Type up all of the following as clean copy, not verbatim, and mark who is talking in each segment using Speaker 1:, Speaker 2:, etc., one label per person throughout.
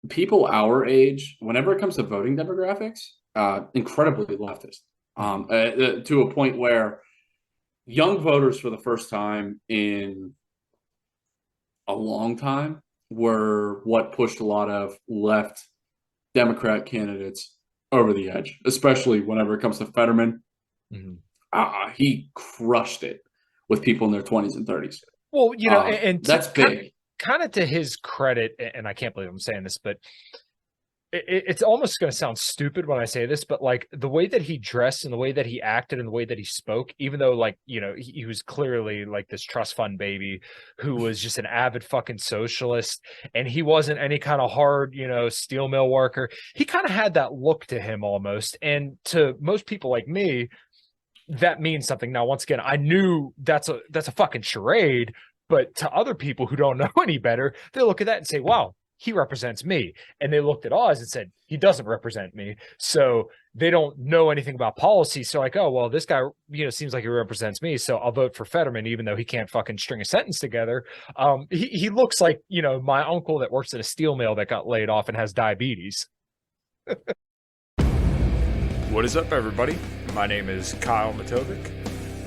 Speaker 1: people our age, whenever it comes to voting demographics, incredibly leftist, to a point where young voters for the first time in a long time were what pushed a lot of left Democrat candidates over the edge, especially whenever it comes to Fetterman.
Speaker 2: Mhm.
Speaker 1: He crushed it with people in their 20s and 30s.
Speaker 2: Well, and
Speaker 1: That's big.
Speaker 2: kind of to his credit, and I can't believe I'm saying this, but it's almost going to sound stupid when I say this, but like the way that he dressed and the way that he acted and the way that he spoke, even though like, he was clearly like this trust fund baby who was just an avid fucking socialist, and he wasn't any kind of hard, steel mill worker. He kind of had that look to him almost. And to most people like me, that means something. Now, once again, I knew that's a fucking charade, but to other people who don't know any better, they look at that and say, wow, he represents me. And they looked at Oz and said, he doesn't represent me. So they don't know anything about policy. So like, oh, well, this guy, seems like he represents me. So I'll vote for Fetterman, even though he can't fucking string a sentence together. He looks like, my uncle that works at a steel mill that got laid off and has diabetes. What is up, everybody? My name is Kyle Matovcik.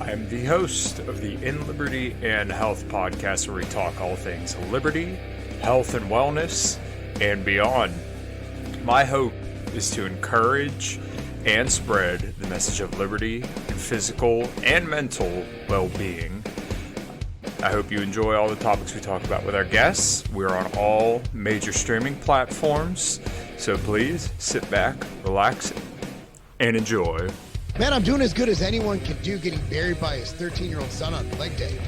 Speaker 2: I am the host of the In Liberty and Health podcast, where we talk all things liberty, health and wellness, and beyond. My hope is to encourage and spread the message of liberty and physical and mental well-being. I hope you enjoy all the topics we talk about with our guests. We're on all major streaming platforms, so please sit back, relax, and enjoy.
Speaker 3: Man, I'm doing as good as anyone can do getting buried by his 13-year-old son on leg day.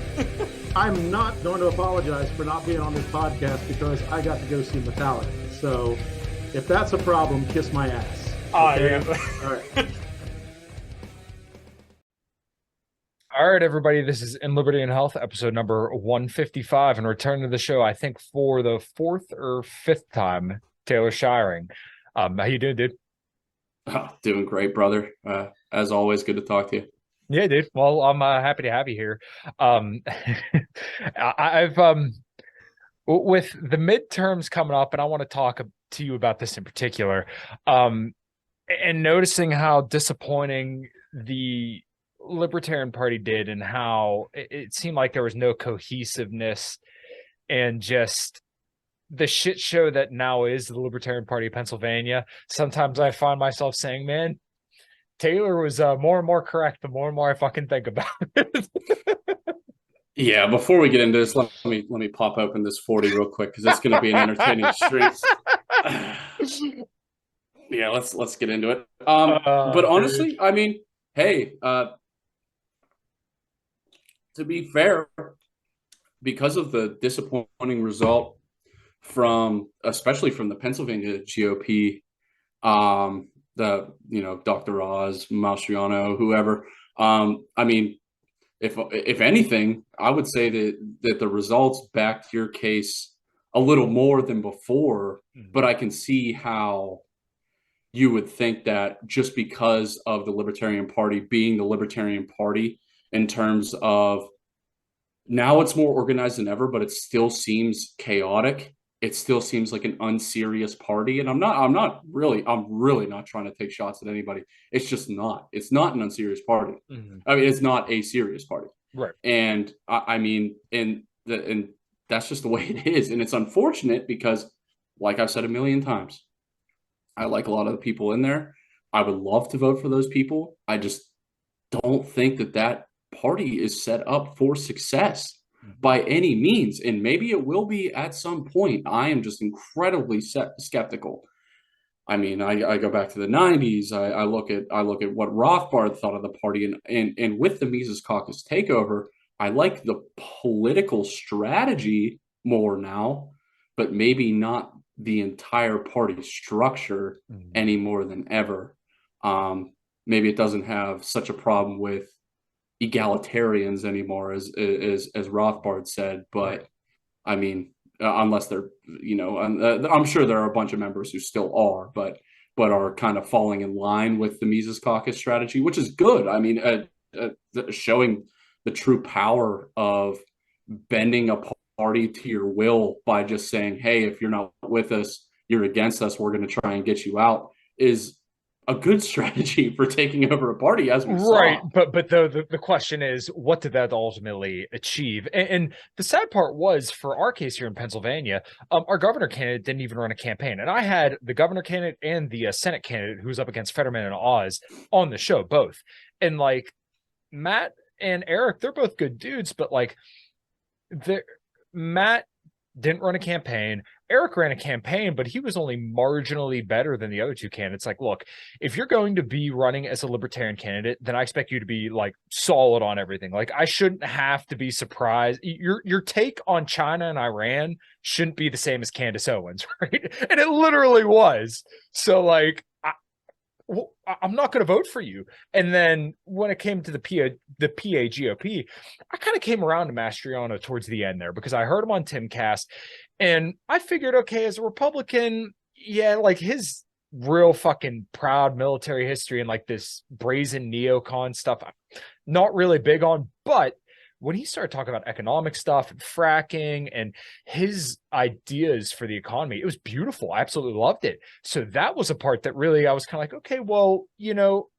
Speaker 4: I'm not going to apologize for not being on this podcast because I got to go see Metallica. So if that's a problem, kiss my ass.
Speaker 2: Okay?
Speaker 4: All right.
Speaker 2: All right, everybody. This is In Liberty and Health, episode number 155, and return to the show, I think, for the fourth or fifth time, Taylor Shiring. How you doing, dude?
Speaker 1: Doing great, brother. As always, good to talk to you.
Speaker 2: Yeah, dude. Well, I'm happy to have you here. I've with the midterms coming up, and I want to talk to you about this in particular, and noticing how disappointing the Libertarian Party did, and how it seemed like there was no cohesiveness, and just the shit show that now is the Libertarian Party of Pennsylvania. Sometimes I find myself saying, man, Taylor was more and more correct the more and more I fucking think about it.
Speaker 1: Yeah, before we get into this, let me pop open this 40 real quick because it's going to be an entertaining stream. Yeah, let's get into it. But honestly, dude. I mean, hey, to be fair, because of the disappointing result especially from the Pennsylvania GOP, Dr. Oz, Mastriano, whoever. I mean, if anything, I would say that the results backed your case a little more than before, but I can see how you would think that just because of the Libertarian Party being the Libertarian Party in terms of now it's more organized than ever, but it still seems chaotic. It still seems like an unserious party. And I'm really not trying to take shots at anybody. It's just not. It's not an unserious party.
Speaker 2: Mm-hmm.
Speaker 1: I mean, it's not a serious party.
Speaker 2: Right.
Speaker 1: And I mean, and that's just the way it is. And it's unfortunate because, like I've said a million times, I like a lot of the people in there. I would love to vote for those people. I just don't think that party is set up for success by any means, and maybe it will be at some point. I am just incredibly skeptical. I mean, I go back to the 90s. I look at what Rothbard thought of the party, and with the Mises Caucus takeover, I like the political strategy more now, but maybe not the entire party structure any more than ever. Maybe it doesn't have such a problem with egalitarians anymore, as Rothbard said, but I mean, unless they're, I'm sure there are a bunch of members who still are, but are kind of falling in line with the Mises Caucus strategy, which is good. I mean, showing the true power of bending a party to your will by just saying, hey, if you're not with us, you're against us, we're going to try and get you out, is a good strategy for taking over a party, as we
Speaker 2: Right,
Speaker 1: saw.
Speaker 2: but the question is, what did that ultimately achieve? And the sad part was, for our case here in Pennsylvania, our governor candidate didn't even run a campaign, and I had the governor candidate and the Senate candidate who was up against Fetterman and Oz on the show, both. And like Matt and Eric, they're both good dudes, but like Matt didn't run a campaign. Eric ran a campaign, but he was only marginally better than the other two candidates. Like, look, if you're going to be running as a Libertarian candidate, then I expect you to be like solid on everything. Like, I shouldn't have to be surprised. Your take on China and Iran shouldn't be the same as Candace Owens, right? And it literally was. So, like, I'm not going to vote for you. And then when it came to the PA GOP, I kind of came around to Mastriano towards the end there, because I heard him on Timcast, and I figured, okay, as a Republican, yeah, like his real fucking proud military history and like this brazen neocon stuff, I'm not really big on. But when he started talking about economic stuff and fracking and his ideas for the economy, it was beautiful. I absolutely loved it. So that was a part that really I was kind of like, okay, well,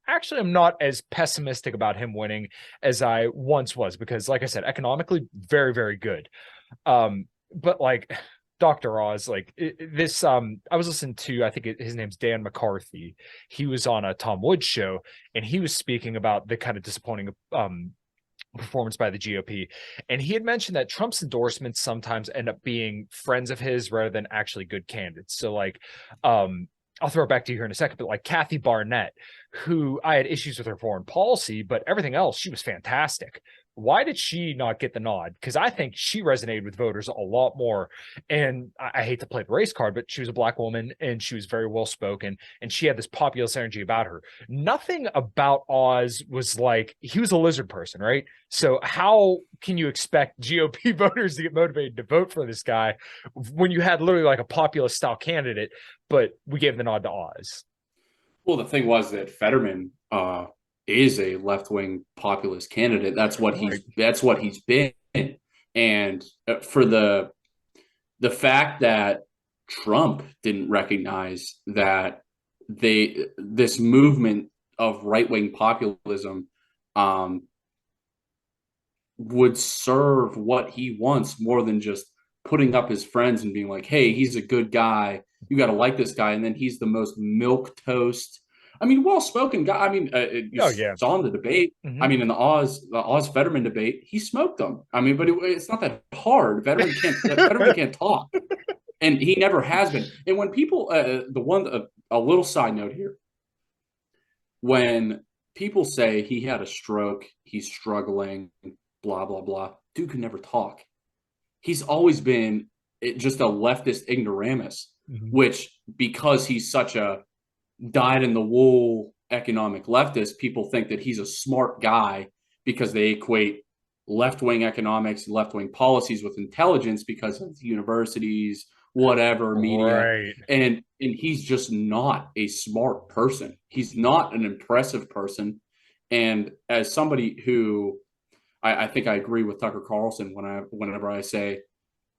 Speaker 2: actually I'm not as pessimistic about him winning as I once was, because like I said, economically, very, very good. But like Dr. Oz, like this, I was listening to, I think his name's Dan McCarthy. He was on a Tom Woods show, and he was speaking about the kind of disappointing performance by the GOP. And he had mentioned that Trump's endorsements sometimes end up being friends of his rather than actually good candidates. So like, I'll throw it back to you here in a second, but like Kathy Barnett, who I had issues with her foreign policy, but everything else, she was fantastic. Why did she not get the nod? Because I think she resonated with voters a lot more. And I hate to play the race card, but she was a Black woman and she was very well spoken, and she had this populist energy about her. Nothing about Oz was like, he was a lizard person, right? So how can you expect GOP voters to get motivated to vote for this guy when you had literally like a populist style candidate, but we gave the nod to Oz?
Speaker 1: Well, the thing was that Fetterman is a left-wing populist candidate. That's what he's been. And for the fact that Trump didn't recognize that this movement of right-wing populism would serve what he wants more than just putting up his friends and being like, hey, he's a good guy, you got to like this guy. And then he's the most milquetoast, well-spoken guy. Saw in the debate.
Speaker 2: Mm-hmm.
Speaker 1: I mean, in the Oz Fetterman debate, he smoked them. But it's not that hard. Fetterman can't talk, and he never has been. And when people, a little side note here, when people say he had a stroke, he's struggling, blah blah blah, dude could never talk. He's always been just a leftist ignoramus,
Speaker 2: Mm-hmm.
Speaker 1: which, because he's such a dyed-in-the-wool economic leftist, people think that he's a smart guy because they equate left-wing economics and left-wing policies with intelligence because of universities, whatever, media.
Speaker 2: Right.
Speaker 1: And he's just not a smart person. He's not an impressive person. And as somebody who I think I agree with Tucker Carlson whenever I say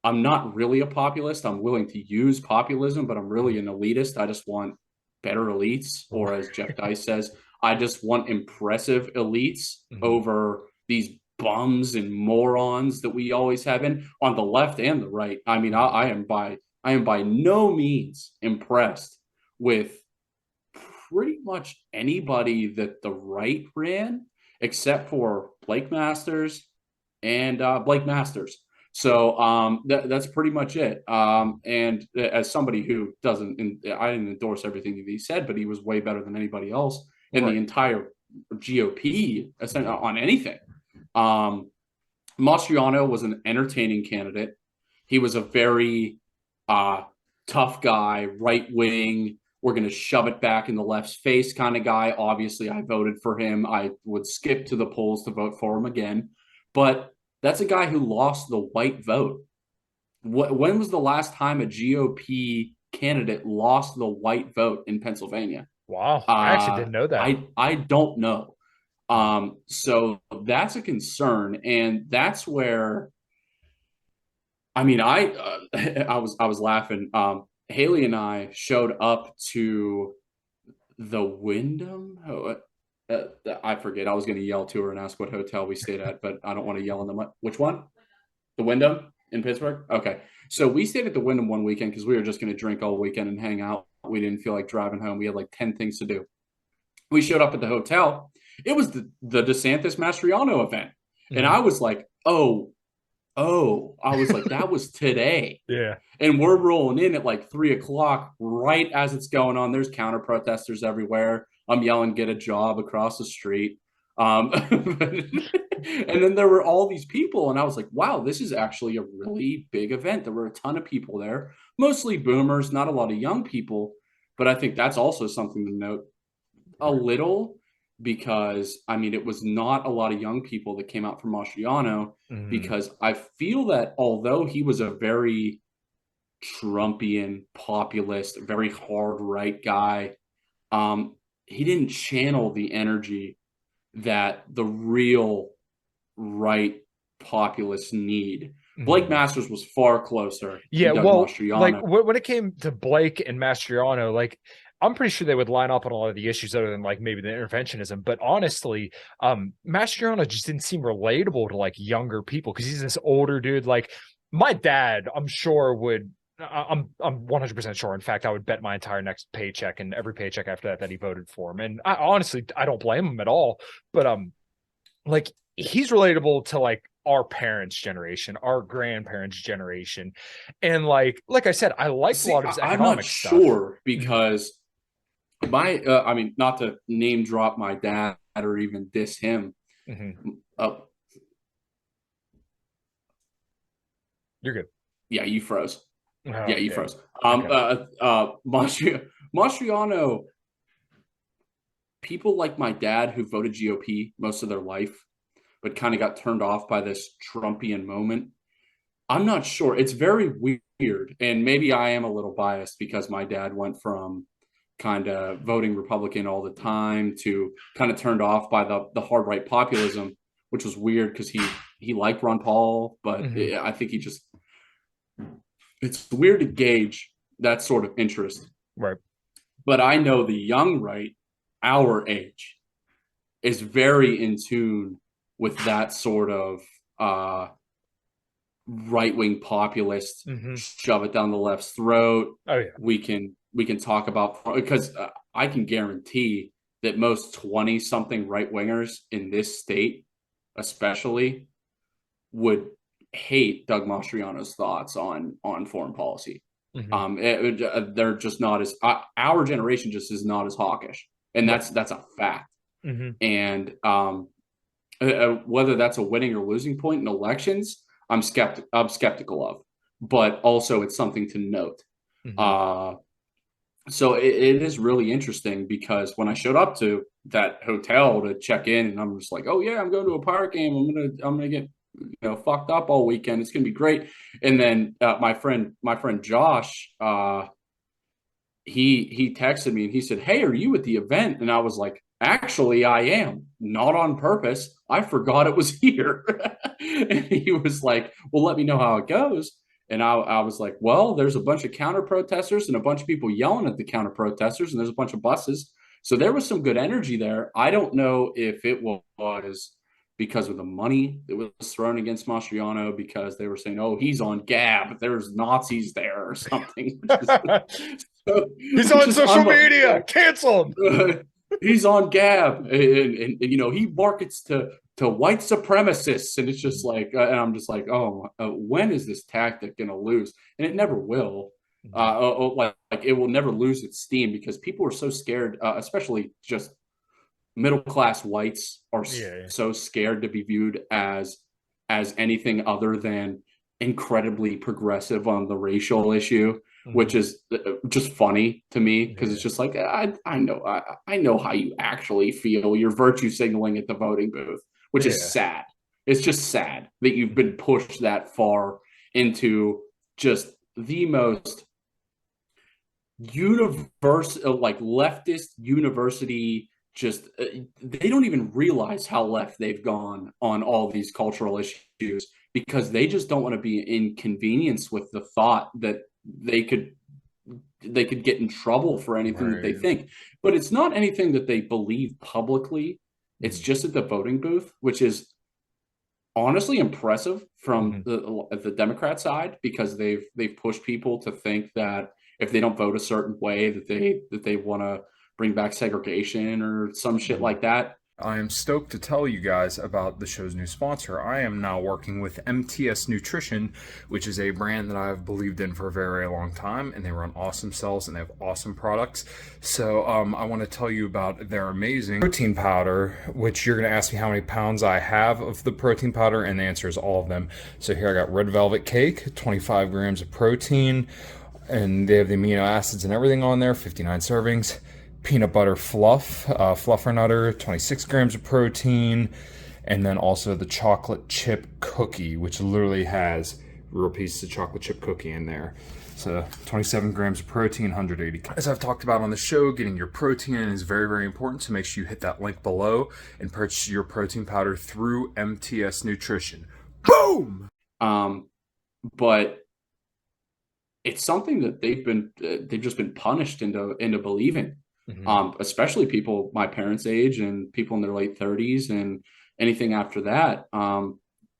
Speaker 1: I'm not really a populist. I'm willing to use populism, but I'm really an elitist. I just want better elites, or as Jeff Dice says, I just want impressive elites over these bums and morons that we always have in on the left and the right. I mean, I am by no means impressed with pretty much anybody that the right ran, except for Blake Masters and Blake Masters. So that's pretty much it. And as somebody who I didn't endorse everything that he said, but he was way better than anybody else in the entire GOP on anything. Mastriano was an entertaining candidate. He was a very tough guy, right wing. We're going to shove it back in the left's face kind of guy. Obviously, I voted for him. I would skip to the polls to vote for him again. But that's a guy who lost the white vote. When was the last time a GOP candidate lost the white vote in Pennsylvania?
Speaker 2: Wow, I actually didn't know that.
Speaker 1: I don't know. So that's a concern, and that's where. I mean, I was laughing. Haley and I showed up to the Wyndham. I forget. I was going to yell to her and ask what hotel we stayed at, but I don't want to yell in the which one? The Wyndham in Pittsburgh. Okay, so we stayed at the Wyndham one weekend because we were just going to drink all weekend and hang out. We didn't feel like driving home. We had like 10 things to do. We showed up at the hotel. It was the DeSantis Mastriano event, and I was like, I was like, that was today.
Speaker 2: Yeah.
Speaker 1: And we're rolling in at like 3:00, right as it's going on. There's counter protesters everywhere. I'm yelling, get a job across the street. And then there were all these people, and I was like, wow, this is actually a really big event. There were a ton of people there, mostly boomers, not a lot of young people. But I think that's also something to note a little, because I mean, it was not a lot of young people that came out from Mastriano, because I feel that although he was a very Trumpian populist, very hard right guy, he didn't channel the energy that the real right populists need. Blake Masters was far closer.
Speaker 2: Yeah,
Speaker 1: to Doug
Speaker 2: well,
Speaker 1: Mastriano.
Speaker 2: like when it came to Blake and Mastriano, like I'm pretty sure they would line up on a lot of the issues other than like maybe the interventionism. But honestly, Mastriano just didn't seem relatable to like younger people because he's this older dude. Like my dad, I'm sure would. I'm 100% sure. In fact, I would bet my entire next paycheck and every paycheck after that he voted for him. And I honestly, I don't blame him at all. But like he's relatable to like our parents' generation, our grandparents' generation, and like I said, I like a lot of his economic stuff.
Speaker 1: I'm not sure because I mean, not to name drop my dad or even diss him.
Speaker 2: You're good.
Speaker 1: Yeah, you froze.
Speaker 2: Oh,
Speaker 1: yeah, you froze. Mastriano, people like my dad who voted GOP most of their life, but kind of got turned off by this Trumpian moment. I'm not sure. It's very weird. And maybe I am a little biased because my dad went from kind of voting Republican all the time to kind of turned off by the hard right populism, which was weird because he liked Ron Paul, but I think he just, it's weird to gauge that sort of interest.
Speaker 2: Right.
Speaker 1: But I know the young right, our age, is very in tune with that sort of right-wing populist, shove it down the left's throat.
Speaker 2: Oh yeah.
Speaker 1: We can talk about, because I can guarantee that most 20-something right-wingers in this state, especially, would hate Doug Mastriano's thoughts on foreign policy. They're just not as our generation just is not as hawkish, and that's a fact. And whether that's a winning or losing point in elections, I'm skeptical of, but also it's something to note. So it is really interesting because when I showed up to that hotel to check in, and I'm just like, oh yeah, I'm going to a Pirate game. I'm gonna get fucked up all weekend. It's gonna be great. And then my friend Josh, he texted me and he said, hey, are you at the event? And I was like, actually, I am, not on purpose. I forgot it was here. And he was like, well, let me know how it goes. And I was like, well, there's a bunch of counter protesters and a bunch of people yelling at the counter protesters, and there's a bunch of buses. So there was some good energy there. I don't know if it was because of the money that was thrown against Mastriano, because they were saying, oh, he's on Gab, there's Nazis there or something.
Speaker 2: He's on social media. Cancel him.
Speaker 1: He's on Gab, and he markets to white supremacists, and it's just like, and I'm just like, when is this tactic going to lose? And it never will. Like it will never lose its steam because people are so scared, especially just middle-class whites are so scared to be viewed as anything other than incredibly progressive on the racial issue, which is just funny to me because it's just like, I know how you actually feel. You're virtue signaling at the voting booth, which is sad. It's just sad that you've been pushed that far into just the most leftist university. Just they don't even realize how left they've gone on all these cultural issues because they just don't want to be inconvenienced with the thought that they could get in trouble for anything that they think. But it's not anything that they believe publicly. It's just at the voting booth, which is honestly impressive from the Democrat side, because they've pushed people to think that if they don't vote a certain way, that they want to bring back segregation or some shit like that.
Speaker 5: I am stoked to tell you guys about the show's new sponsor. I am now working with MTS Nutrition, which is a brand that I've believed in for a very long time, and they run awesome cells and they have awesome products. So I want to tell you about their amazing protein powder, which you're going to ask me how many pounds I have of the protein powder, and the answer is all of them. So here I got red velvet cake, 25 grams of protein, and they have the amino acids and everything on there, 59 servings. Peanut butter fluff, fluffernutter, 26 grams of protein, and then also the chocolate chip cookie, which literally has real pieces of chocolate chip cookie in there. So 27 grams of protein, 180. As I've talked about on the show, getting your protein in is very, very important. So make sure you hit that link below and purchase your protein powder through MTS Nutrition. Boom!
Speaker 1: But it's something that they've just been punished into believing. Especially people my parents' age and people in their late 30s and anything after that.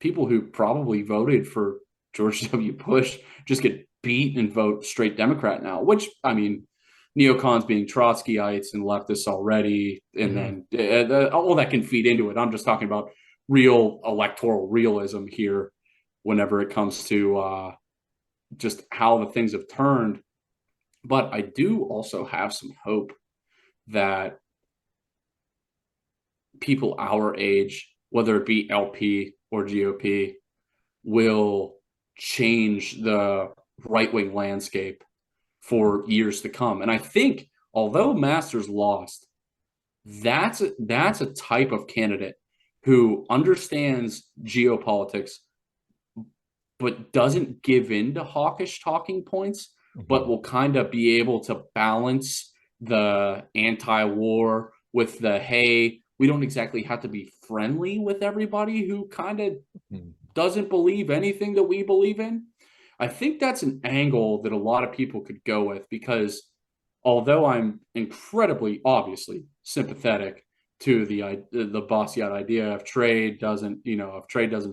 Speaker 1: People who probably voted for George W. Bush just get beat and vote straight Democrat now, which, I mean, neocons being Trotskyites and leftists already, and then all that can feed into it. I'm just talking about real electoral realism here whenever it comes to just how the things have turned. But I do also have some hope that people our age, whether it be LP or GOP, will change the right-wing landscape for years to come. And I think, although Masters lost, that's a type of candidate who understands geopolitics, but doesn't give in to hawkish talking points, but will kind of be able to balance the anti-war with the, hey, we don't exactly have to be friendly with everybody who kind of doesn't believe anything that we believe in. I think that's an angle that a lot of people could go with, because although I'm incredibly, obviously sympathetic to the Bossiat idea, if trade doesn't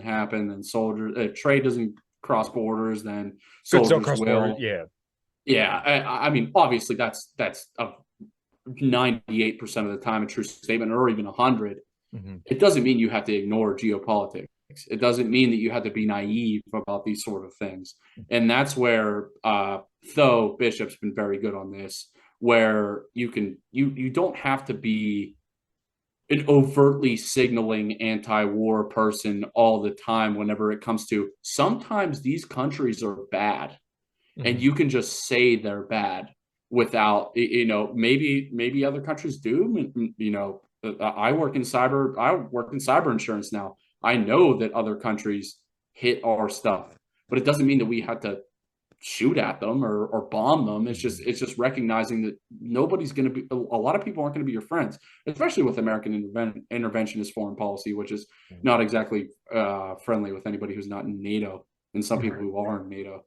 Speaker 1: happen, then if trade doesn't cross borders, then soldiers will. Yeah, I mean, obviously that's a 98% of the time a true statement, or even 100. It doesn't mean you have to ignore geopolitics. It doesn't mean that you have to be naive about these sort of things. And that's where Tho Bishop's been very good on this, where you don't have to be an overtly signaling anti-war person all the time whenever it comes to, sometimes these countries are bad. And you can just say they're bad without, maybe other countries do. I work in cyber insurance now. I know that other countries hit our stuff, but it doesn't mean that we have to shoot at them or bomb them. It's just recognizing that nobody's going to be, a lot of people aren't going to be your friends, especially with American interventionist foreign policy, which is not exactly friendly with anybody who's not in NATO, and some people who are in NATO.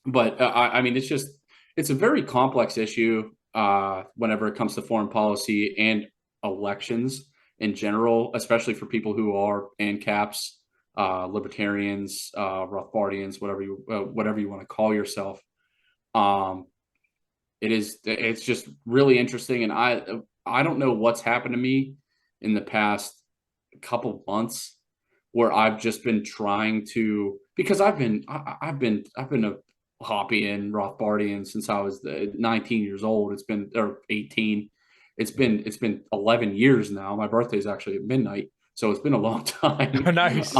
Speaker 1: But I mean, it's a very complex issue whenever it comes to foreign policy and elections in general, especially for people who are ANCAPs, libertarians, Rothbardians, whatever you want to call yourself. It's just really interesting, and I don't know what's happened to me in the past couple months where I've just been trying to, because I've been a Hoppean, Rothbardian since I was 19 years old. It's been, or 18. It's been 11 years now. My birthday's actually at midnight, so it's been a long time.
Speaker 2: Nice.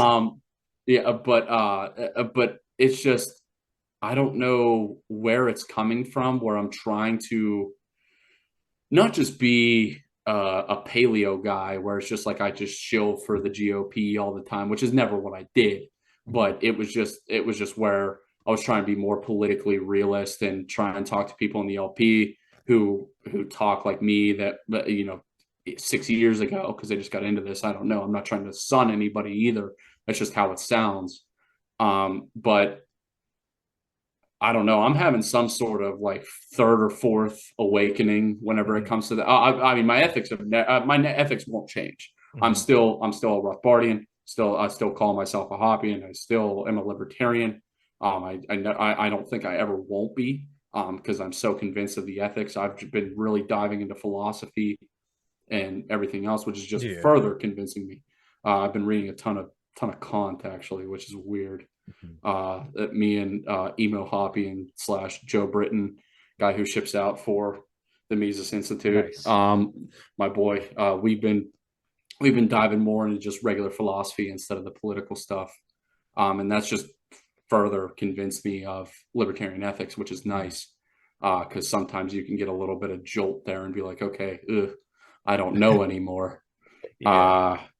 Speaker 1: Yeah, but it's just, I don't know where it's coming from, where I'm trying to not just be a paleo guy, where it's just like I just shill for the GOP all the time, which is never what I did. But it was just where I was trying to be more politically realist and try and talk to people in the LP who talk like me, that 6 years ago, because they just got into this. I don't know. I'm not trying to sun anybody either. That's just how it sounds. But I don't know. I'm having some sort of like third or fourth awakening whenever it comes to that. I mean, my ethics ethics won't change. I'm still a Rothbardian. I still call myself a Hoppean. I still am a Libertarian. I don't think I ever won't be, because I'm so convinced of the ethics. I've been really diving into philosophy and everything else, which is just further convincing me. I've been reading a ton of Kant, actually, which is weird. Me and Emo Hoppean / Joe Britton, guy who ships out for the Mises Institute. Nice. My boy, we've been diving more into just regular philosophy instead of the political stuff, and that's just further convinced me of libertarian ethics, which is nice, because sometimes you can get a little bit of jolt there and be like, okay, I don't know anymore.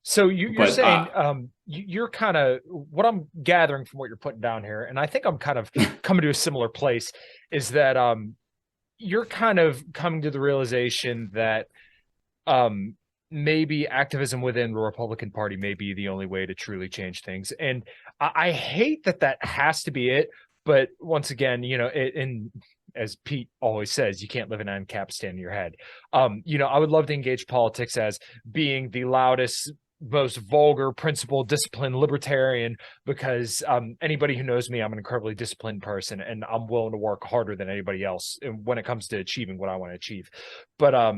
Speaker 2: So you're saying you're kind of, what I'm gathering from what you're putting down here, and I think I'm kind of coming to a similar place, is that you're kind of coming to the realization that maybe activism within the Republican Party may be the only way to truly change things. And I hate that has to be it. But once again, and as Pete always says, you can't live in an incapacitated in your head. I would love to engage politics as being the loudest, most vulgar, principled, disciplined libertarian, because anybody who knows me, I'm an incredibly disciplined person, and I'm willing to work harder than anybody else when it comes to achieving what I want to achieve. But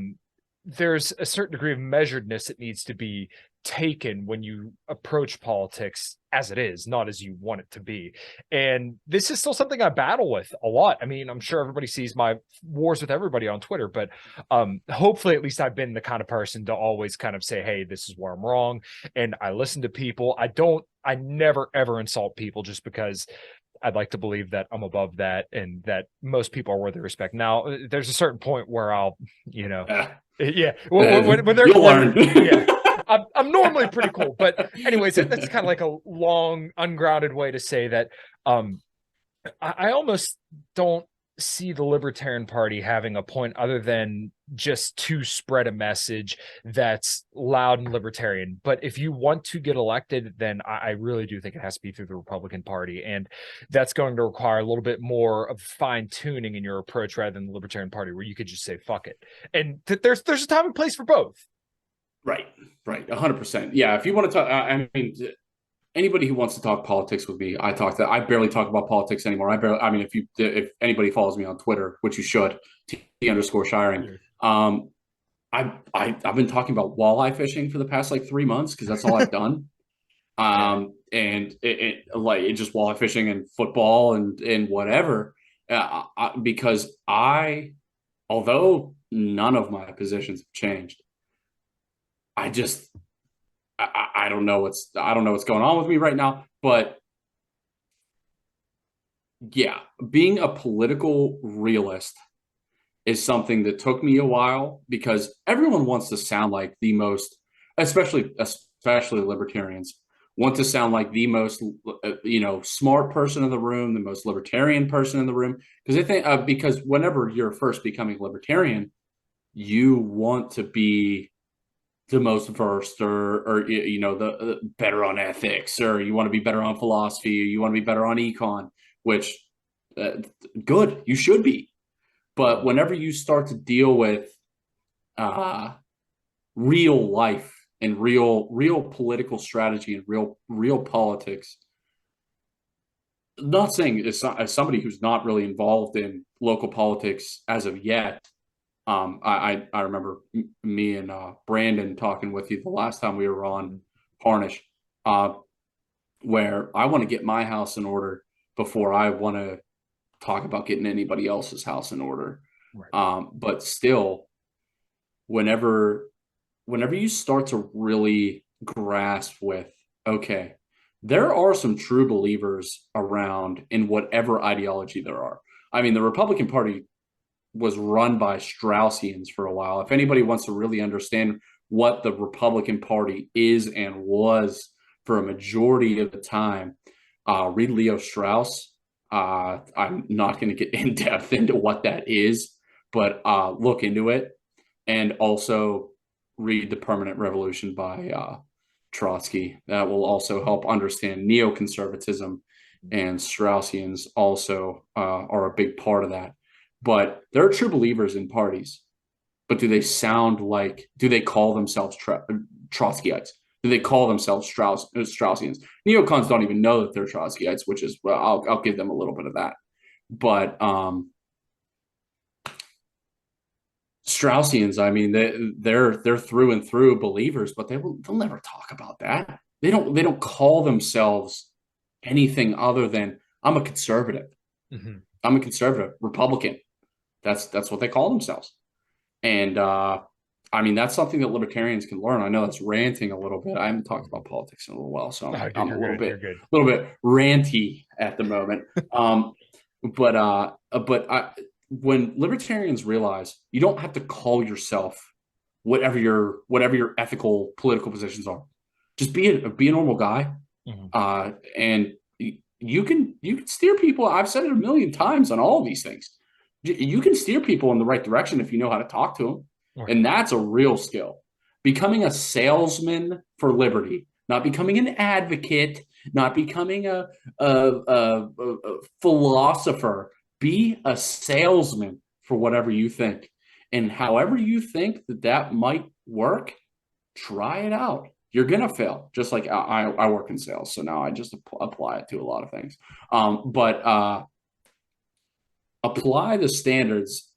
Speaker 2: there's a certain degree of measuredness that needs to be taken when you approach politics as it is, not as you want it to be. And this is still something I battle with a lot. I mean, I'm sure everybody sees my wars with everybody on Twitter, but hopefully at least I've been the kind of person to always kind of say, hey, this is where I'm wrong. And I listen to people. I never, ever insult people, just because I'd like to believe that I'm above that and that most people are worthy of respect. Now, there's a certain point where I'll, when they're,
Speaker 1: you'll learn.
Speaker 2: I'm normally pretty cool, but anyways, that's kind of like a long, ungrounded way to say that I almost don't see the Libertarian Party having a point other than just to spread a message that's loud and libertarian. But if you want to get elected, then I really do think it has to be through the Republican Party, and that's going to require a little bit more of fine tuning in your approach rather than the Libertarian Party, where you could just say fuck it. And there's a time and place for both. Right,
Speaker 1: 100%. Yeah, if you want to talk, I mean, anybody who wants to talk politics with me, I barely talk about politics anymore. If anybody follows me on Twitter, which you should, T_Shiring. I've been talking about walleye fishing for the past like 3 months, because that's all I've done. And it just walleye fishing and football and whatever, because although none of my positions have changed, I don't know what's going on with me right now. But yeah, being a political realist is something that took me a while, because everyone wants to sound like the most, especially libertarians, want to sound like the most smart person in the room, the most libertarian person in the room, because they think because whenever you're first becoming libertarian, you want to be the most versed, or the better on ethics, or you want to be better on philosophy, or you want to be better on econ, which good, you should be. But whenever you start to deal with real life and real political strategy and real politics, not saying as somebody who's not really involved in local politics as of yet, I remember me and Brandon talking with you the last time we were on Harnish, where I want to get my house in order before I want to talk about getting anybody else's house in order. Right. But still, whenever you start to really grasp with, okay, there are some true believers around in whatever ideology there are. I mean, the Republican Party was run by Straussians for a while. If anybody wants to really understand what the Republican Party is and was for a majority of the time, read Leo Strauss. I'm not going to get in depth into what that is, but look into it. And also read The Permanent Revolution by Trotsky. That will also help understand neoconservatism and Straussians also are a big part of that. But there are true believers in parties. But do they call themselves Trotskyites? Do they call themselves Straussians? Neocons don't even know that they're Trotskyites, which is, well, I'll give them a little bit of that. But Straussians, I mean, they're through and through believers, but they'll never talk about that. They don't call themselves anything other than I'm a conservative.
Speaker 2: Mm-hmm.
Speaker 1: I'm a conservative Republican. That's what they call themselves. And I mean, that's something that libertarians can learn. I know that's ranting a little bit. I haven't talked about politics in a little while, so I'm a little bit ranty at the moment. When libertarians realize you don't have to call yourself whatever your ethical political positions are, just be a normal guy, and you can steer people. I've said it a million times on all of these things. You can steer people in the right direction if you know how to talk to them. Right. And that's a real skill. Becoming a salesman for liberty, not becoming an advocate, not becoming a philosopher. Be a salesman for whatever you think. And however you think that might work, try it out. You're going to fail. Just like I work in sales, so now I just apply it to a lot of things. Apply the standards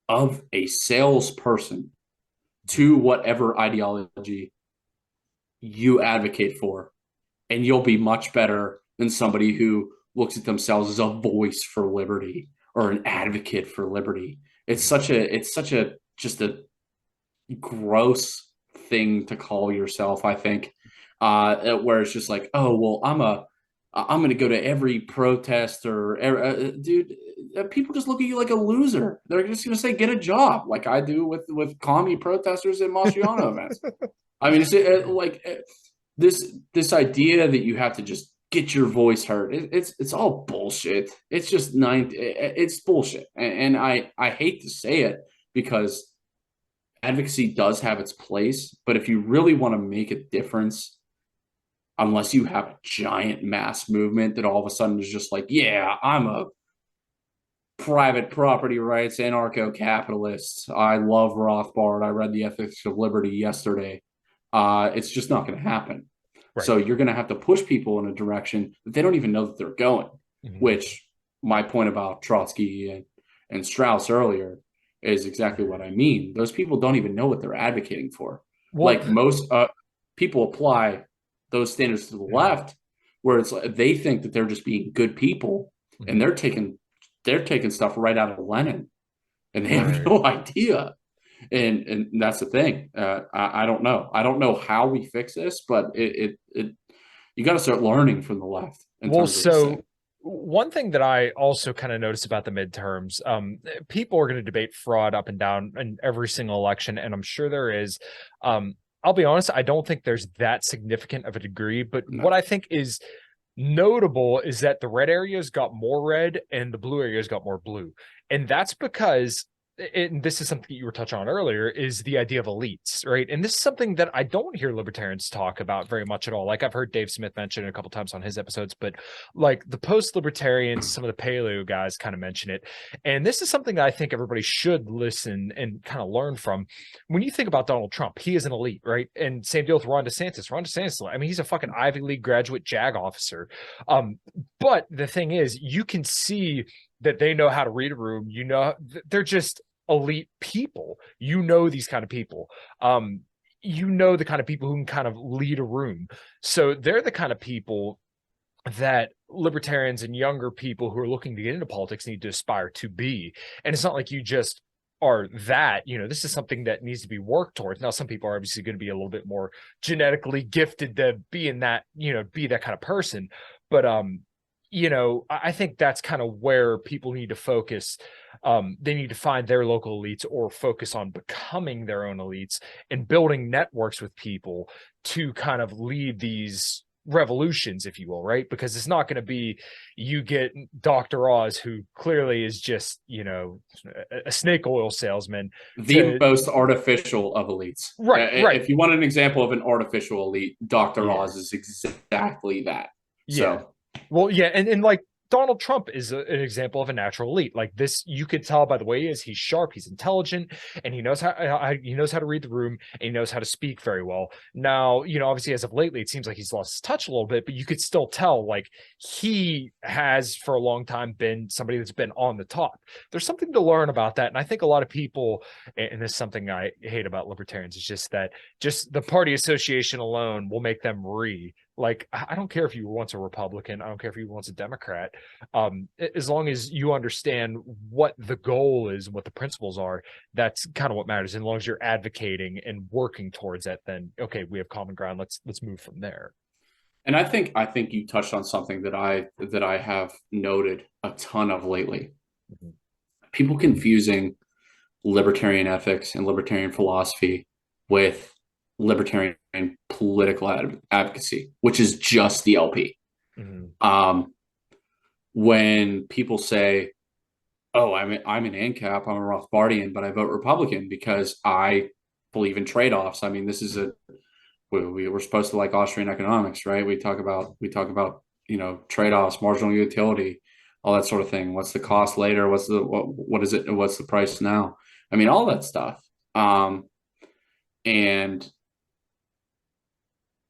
Speaker 1: of a salesperson to whatever ideology you advocate for, and you'll be much better than somebody who looks at themselves as a voice for liberty or an advocate for liberty. It's such a just a gross thing to call yourself, I think, where it's just like, oh, well, I'm going to go to every protest dude, people just look at you like a loser. They're just going to say, get a job, like I do with commie protesters at Mastriano events. I mean, this idea that you have to just get your voice heard. It's all bullshit. It's just it's bullshit. And I hate to say it because advocacy does have its place, but if you really want to make a difference, unless you have a giant mass movement that all of a sudden is just like, yeah, I'm a private property rights anarcho-capitalist. I love Rothbard. I read The Ethics of Liberty yesterday. It's just not going to happen. Right. So you're going to have to push people in a direction that they don't even know that they're going, which my point about Trotsky and Strauss earlier is exactly what I mean. Those people don't even know what they're advocating for. Like most people apply those standards to the left, where it's like they think that they're just being good people, and they're taking stuff right out of Lenin, and they have no idea. And that's the thing. I don't know how we fix this, but you got to start learning from the left.
Speaker 2: One thing that I also kind of noticed about the midterms, people are going to debate fraud up and down in every single election, and I'm sure there is. I'll be honest, I don't think there's that significant of a degree, but what I think is notable is that the red areas got more red and the blue areas got more blue. And that's because, and this is something you were touching on earlier, is the idea of elites, right? And this is something that I don't hear libertarians talk about very much at all. Like I've heard Dave Smith mention it a couple times on his episodes, but like the post-libertarians, some of the paleo guys kind of mention it. And this is something that I think everybody should listen and kind of learn from. When you think about Donald Trump, he is an elite, right? And same deal with Ron DeSantis. Ron DeSantis, I mean, he's a fucking Ivy League graduate JAG officer. But the thing is, you can see that they know how to read a room. You know, they're just elite people. You know these kind of people. You know the kind of people who can kind of lead a room. So they're the kind of people that libertarians and younger people who are looking to get into politics need to aspire to be. And it's not like you just are that, you know, this is something that needs to be worked towards. Now, some people are obviously going to be a little bit more genetically gifted to be in that, you know, be that kind of person. But, you know, I think that's kind of where people need to focus. They need to find their local elites or focus on becoming their own elites and building networks with people to kind of lead these revolutions, if you will, right? Because it's not going to be you get Dr. Oz, who clearly is just, you know, a snake oil salesman.
Speaker 1: The most artificial of elites.
Speaker 2: Right.
Speaker 1: If you want an example of an artificial elite, Dr. Oz is exactly that.
Speaker 2: Yeah.
Speaker 1: So
Speaker 2: Well, yeah, and like Donald Trump is an example of a natural elite. Like this, you could tell by the way he is. He's sharp, he's intelligent, and he knows how to read the room, and he knows how to speak very well. Now, obviously, as of lately, it seems like he's lost his touch a little bit, but you could still tell like he has for a long time been somebody that's been on the top. There's something to learn about that, and I think a lot of people, and this is something I hate about libertarians, is just that just the party association alone will make them like, I don't care if you were once a Republican, I don't care if you were once a Democrat. As long as you understand what the goal is and what the principles are, that's kind of what matters. And as long as you're advocating and working towards it, then okay, we have common ground. Let's move from there.
Speaker 1: And I think you touched on something that I have noted a ton of lately.
Speaker 2: Mhm.
Speaker 1: People confusing libertarian ethics and libertarian philosophy with libertarian political advocacy, which is just the LP.
Speaker 2: Mhm.
Speaker 1: When people say, "Oh, I'm an ANCAP, I'm a Rothbardian, but I vote Republican because I believe in trade-offs." I mean, this is we're supposed to like Austrian economics, right? We talk about trade-offs, marginal utility, all that sort of thing. What's the cost later? What is it? What's the price now? I mean, all that stuff. And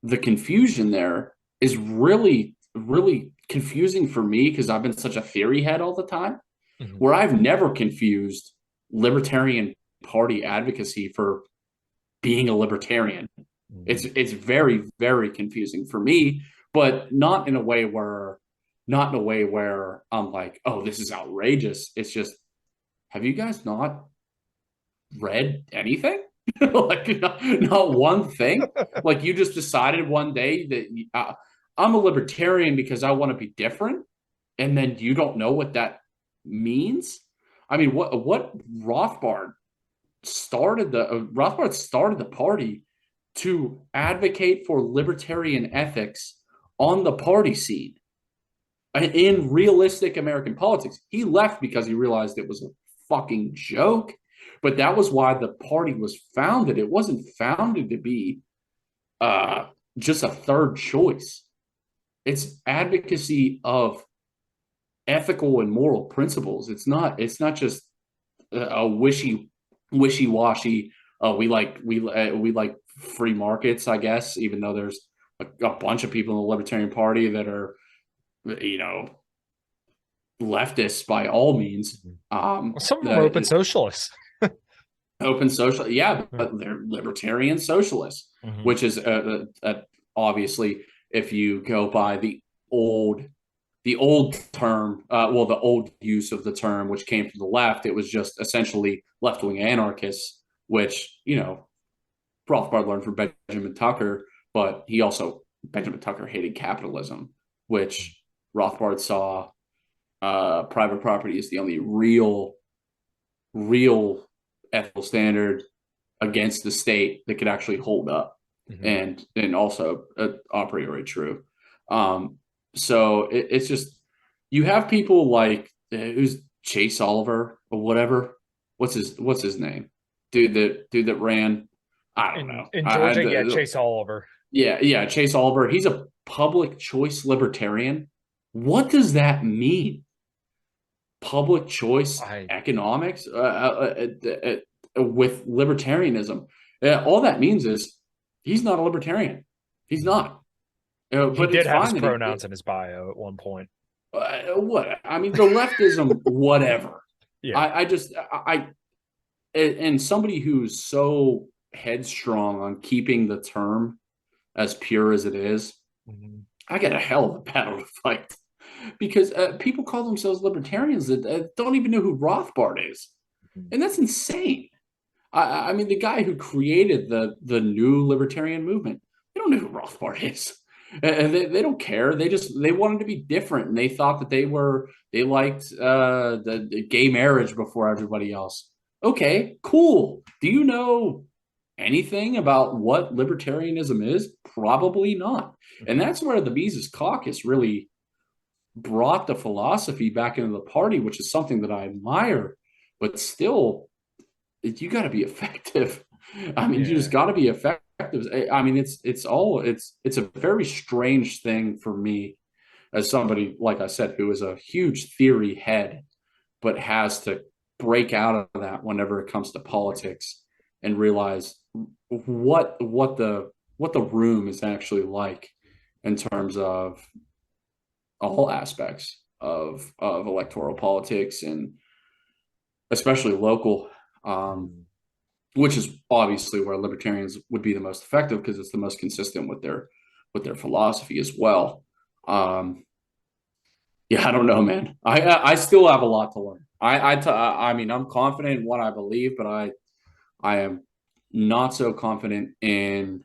Speaker 1: the confusion there is really, really confusing for me because I've been such a theory head all the time,
Speaker 2: Mhm.
Speaker 1: where I've never confused libertarian party advocacy for being a libertarian.
Speaker 2: Mhm.
Speaker 1: It's very, very confusing for me, but not in a way where I'm like, oh, this is outrageous. It's just, have you guys not read anything? Like not one thing. Like you just decided one day that I'm a libertarian because I want to be different, and then you don't know what that means. I mean, what Rothbard started the party to advocate for libertarian ethics on the party scene in realistic American politics. He left because he realized it was a fucking joke. But that was why the party was founded. It wasn't founded to be just a third choice. It's advocacy of ethical and moral principles. It's not just a wishy-washy. We like free markets, I guess. Even though there's a bunch of people in the Libertarian Party that are, leftists by all means.
Speaker 2: Well, some of them are open socialists.
Speaker 1: Open social, yeah, but they're libertarian socialists,
Speaker 2: Mhm.
Speaker 1: which is obviously, if you go by the old term, the old use of the term, which came from the left, it was just essentially left-wing anarchists, which Rothbard learned from Benjamin Tucker, but Benjamin Tucker hated capitalism, which Rothbard saw private property as the only real ethical standard against the state that could actually hold up.
Speaker 2: Mhm.
Speaker 1: and also a priori true. So it's just, you have people like who's Chase Oliver or whatever. What's his name? Dude that ran. I don't know.
Speaker 2: In Georgia, Chase Oliver.
Speaker 1: Yeah, Chase Oliver. He's a public choice libertarian. What does that mean? Public choice economics with libertarianism. All that means is he's not a libertarian. He's not.
Speaker 2: He
Speaker 1: But
Speaker 2: did
Speaker 1: it's
Speaker 2: have
Speaker 1: fine
Speaker 2: his pronouns in his bio at one point.
Speaker 1: What? I mean, the leftism, whatever.
Speaker 2: Yeah.
Speaker 1: I and somebody who's so headstrong on keeping the term as pure as it is,
Speaker 2: Mhm.
Speaker 1: I got a hell of a battle to fight. Because people call themselves libertarians that don't even know who Rothbard is, and that's insane. I mean, the guy who created the new libertarian movement, they don't know who Rothbard is, and they don't care. They wanted to be different, and they thought that they liked the gay marriage before everybody else. Okay, cool. Do you know anything about what libertarianism is? Probably not, and that's where the Mises Caucus really brought the philosophy back into the party, which is something that I admire, but still, you got to be effective. I mean, you just got to be effective. I mean, it's a very strange thing for me as somebody, like I said, who is a huge theory head, but has to break out of that whenever it comes to politics and realize what the room is actually like in terms of all aspects of electoral politics, and especially local, which is obviously where libertarians would be the most effective because it's the most consistent with their philosophy as well. Yeah, I don't know, man. I still have a lot to learn. I mean, I'm confident in what I believe, but I am not so confident in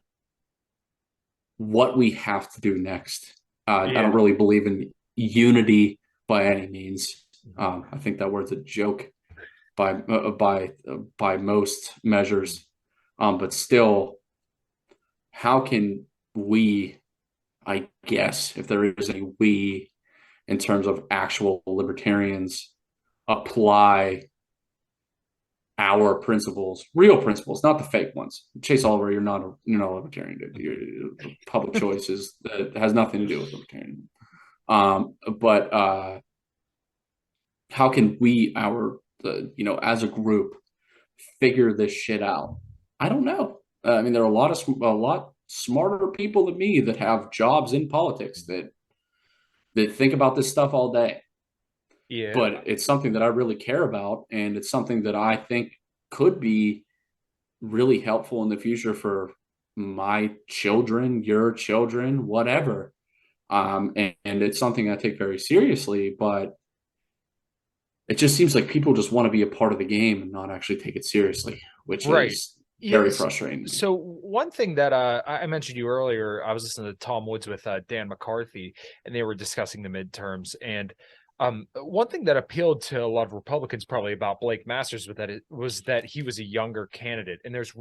Speaker 1: what we have to do next. I don't really believe in unity by any means. I think that word's a joke by most measures. But still, how can we, I guess, if there is any we, in terms of actual libertarians, apply our principles, real principles, not the fake ones. Chase Oliver, you're not a libertarian. You're public choices that has nothing to do with libertarian. But how can we, as a group, figure this shit out? I don't know. I mean, there are a lot smarter people than me that have jobs in politics that think about this stuff all day.
Speaker 2: Yeah.
Speaker 1: But it's something that I really care about, and it's something that I think could be really helpful in the future for my children, your children, whatever. And it's something I take very seriously, but it just seems like people just want to be a part of the game and not actually take it seriously, which is very frustrating.
Speaker 2: So one thing that I mentioned you earlier, I was listening to Tom Woods with Dan McCarthy, and they were discussing the midterms. And one thing that appealed to a lot of Republicans probably about Blake Masters was that he was a younger candidate, and there's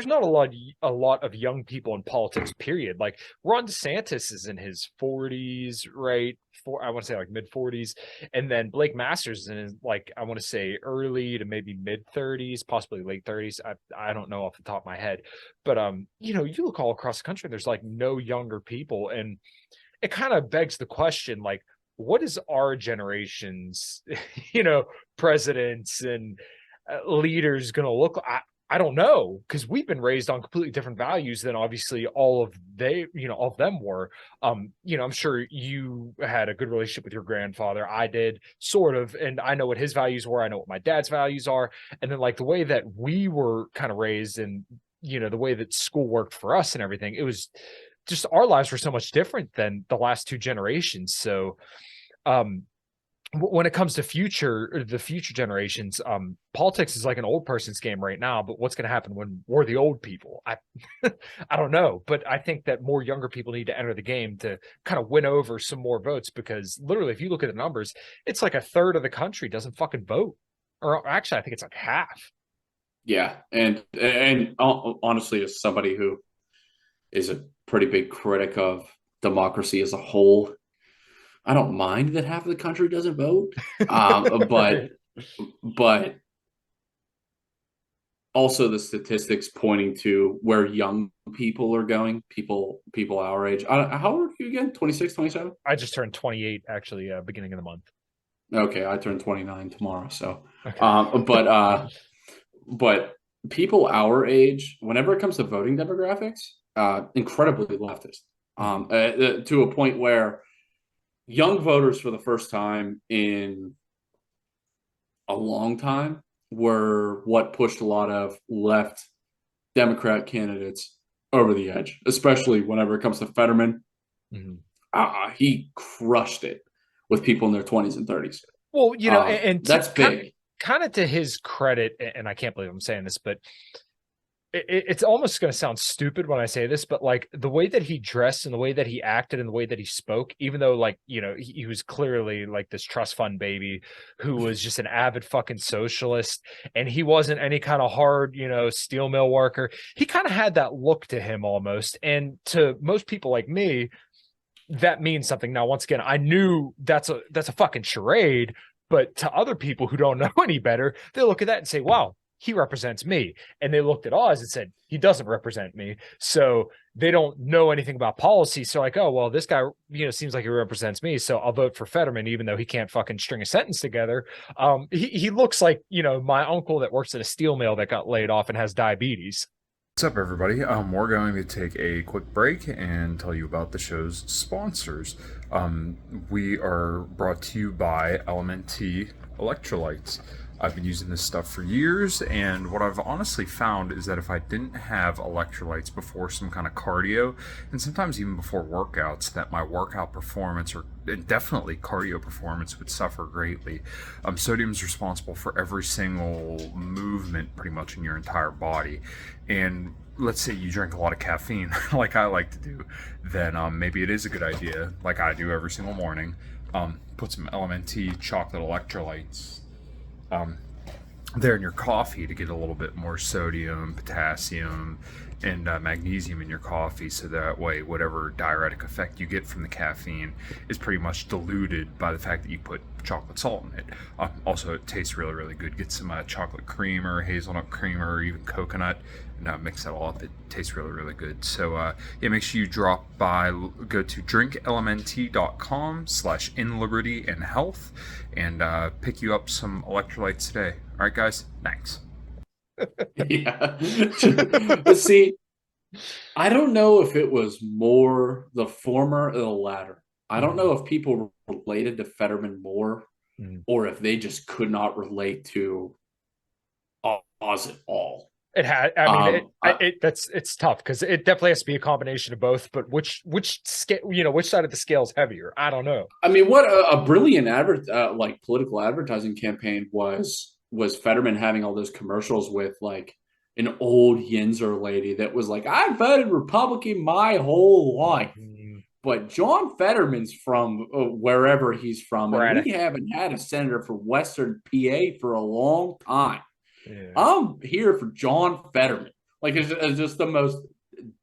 Speaker 2: not a lot of young people in politics, period. Like Ron DeSantis is in his 40s, right? I want to say like mid 40s, and then Blake Masters is in his, like, I want to say early to maybe mid 30s, possibly late 30s. I don't know off the top of my head, but you look all across the country, and there's like no younger people, and it kind of begs the question, like, what is our generation's, presidents and leaders going to look like? I don't know, because we've been raised on completely different values than obviously all of them were. I'm sure you had a good relationship with your grandfather. I did, sort of, and I know what his values were. I know what my dad's values are. And then like the way that we were kind of raised, and the way that school worked for us and everything, it was just, our lives were so much different than the last two generations. So when it comes to the future generations, politics is like an old person's game right now, but what's going to happen when we're the old people? I don't know, but I think that more younger people need to enter the game to kind of win over some more votes, because literally, if you look at the numbers, it's like a third of the country doesn't fucking vote, or actually, I think it's like half.
Speaker 1: Yeah. And honestly, as somebody who is a pretty big critic of democracy as a whole, I don't mind that half of the country doesn't vote, but also the statistics pointing to where young people are going, people our age. How old are you again? 26, 27?
Speaker 2: I just turned 28, actually, beginning of the month.
Speaker 1: Okay, I turned 29 tomorrow. So,
Speaker 2: okay.
Speaker 1: But people our age, whenever it comes to voting demographics, incredibly leftist, to a point where young voters for the first time in a long time were what pushed a lot of left Democrat candidates over the edge, especially whenever it comes to Fetterman. He crushed it with people in their 20s and 30s.
Speaker 2: Well, and
Speaker 1: that's big.
Speaker 2: Kind of to his credit, and I can't believe I'm saying this, but it's almost going to sound stupid when I say this, but like the way that he dressed and the way that he acted and the way that he spoke, even though like, he was clearly like this trust fund baby who was just an avid fucking socialist, and he wasn't any kind of hard, steel mill worker. He kind of had that look to him almost. And to most people like me, that means something. Now, once again, I knew that's a fucking charade, but to other people who don't know any better, they look at that and say, wow, he represents me. And they looked at Oz and said, he doesn't represent me. So they don't know anything about policy. So like, oh, well, this guy, seems like he represents me. So I'll vote for Fetterman, even though he can't fucking string a sentence together. He looks like, my uncle that works at a steel mill that got laid off and has diabetes.
Speaker 5: What's up, everybody? We're going to take a quick break and tell you about the show's sponsors. We are brought to you by LMNT Electrolytes. I've been using this stuff for years, and what I've honestly found is that if I didn't have electrolytes before some kind of cardio, and sometimes even before workouts, that my workout performance, or definitely cardio performance, would suffer greatly. Sodium is responsible for every single movement pretty much in your entire body, and let's say you drink a lot of caffeine like I like to do, then maybe it is a good idea, like I do every single morning, put some LMNT chocolate electrolytes there in your coffee to get a little bit more sodium, potassium, and magnesium in your coffee, so that way whatever diuretic effect you get from the caffeine is pretty much diluted by the fact that you put chocolate salt in it. Also, it tastes really, really good. Get some chocolate cream or hazelnut cream or even coconut, and mix that all up. It tastes really, really good. So yeah, make sure you drop by, go to drinklmnt.com/inlibertyandhealth and pick you up some electrolytes today. All right, guys, thanks.
Speaker 1: Yeah. See, I don't know if it was more the former or the latter. I don't know if people related to Fetterman more or if they just could not relate to Oz at all.
Speaker 2: It had, it's tough because it definitely has to be a combination of both. But which scale, which side of the scale is heavier? I don't know.
Speaker 1: I mean, what a brilliant political advertising campaign was Fetterman having all those commercials with like an old Yinzer lady that was like, I voted Republican my whole life. But John Fetterman's from wherever he's from. And we haven't had a senator for Western PA for a long time. Yeah. I'm here for John Fetterman. Like, it's just the most